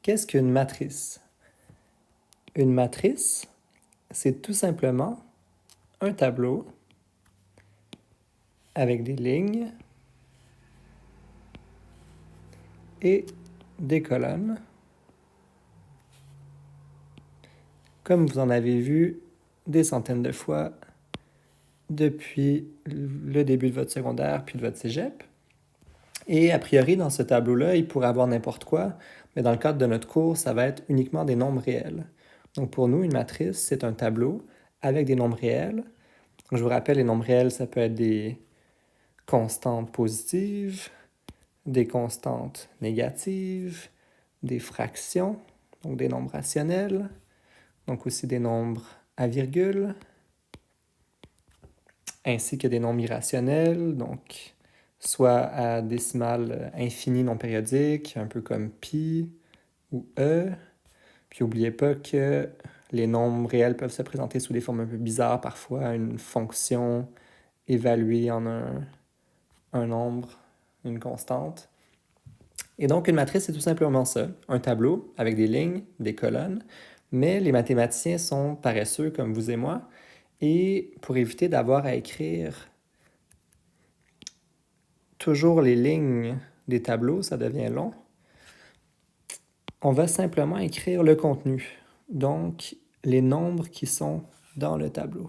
Qu'est-ce qu'une matrice? Une matrice, c'est tout simplement un tableau avec des lignes et des colonnes, comme vous en avez vu des centaines de fois depuis le début de votre secondaire puis de votre cégep. Et a priori, dans ce tableau-là, il pourrait avoir n'importe quoi, mais dans le cadre de notre cours, ça va être uniquement des nombres réels. Donc pour nous, une matrice, c'est un tableau avec des nombres réels. Je vous rappelle, les nombres réels, ça peut être des constantes positives, des constantes négatives, des fractions, donc des nombres rationnels, donc aussi des nombres à virgule, ainsi que des nombres irrationnels, donc soit à décimale infinie non périodique, un peu comme pi ou e. Puis n'oubliez pas que les nombres réels peuvent se présenter sous des formes un peu bizarres, parfois une fonction évaluée en un nombre, une constante. Et donc une matrice, c'est tout simplement ça, un tableau avec des lignes, des colonnes, mais les mathématiciens sont paresseux comme vous et moi, et pour éviter d'avoir à écrire toujours les lignes des tableaux, ça devient long, on va simplement écrire le contenu, donc les nombres qui sont dans le tableau.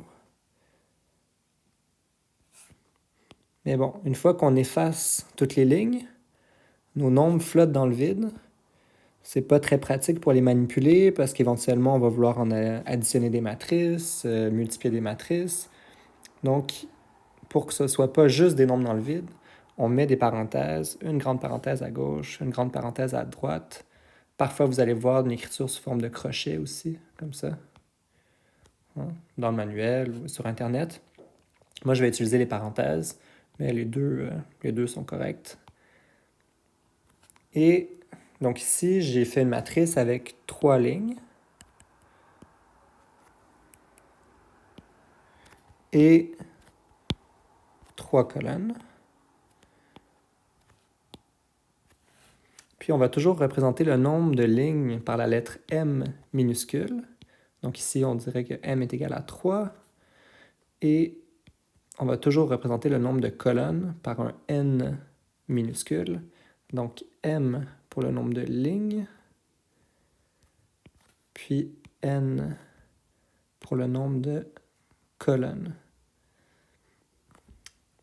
Mais bon, une fois qu'on efface toutes les lignes, nos nombres flottent dans le vide. C'est pas très pratique pour les manipuler parce qu'éventuellement, on va vouloir en additionner des matrices, multiplier des matrices. Donc, pour que ce soit pas juste des nombres dans le vide, on met des parenthèses, une grande parenthèse à gauche, une grande parenthèse à droite. Parfois, vous allez voir une écriture sous forme de crochet aussi, comme ça, dans le manuel ou sur Internet. Moi, je vais utiliser les parenthèses, mais les deux sont corrects. Et donc ici, j'ai fait une matrice avec 3 lignes et 3 colonnes. Puis on va toujours représenter le nombre de lignes par la lettre M minuscule. Donc ici, on dirait que M est égal à 3. Et on va toujours représenter le nombre de colonnes par un N minuscule. Donc M pour le nombre de lignes, puis N pour le nombre de colonnes.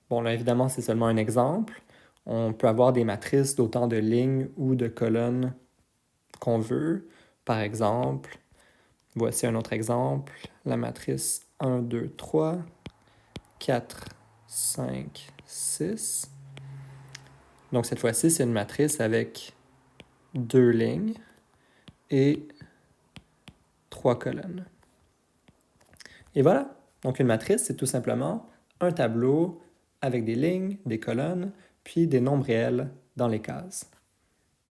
Bon, là, évidemment, c'est seulement un exemple. On peut avoir des matrices d'autant de lignes ou de colonnes qu'on veut. Par exemple, voici un autre exemple, la matrice 1, 2, 3, 4, 5, 6. Donc cette fois-ci, c'est une matrice avec 2 lignes et 3 colonnes. Et voilà, donc une matrice, c'est tout simplement un tableau avec des lignes, des colonnes, puis des nombres réels dans les cases.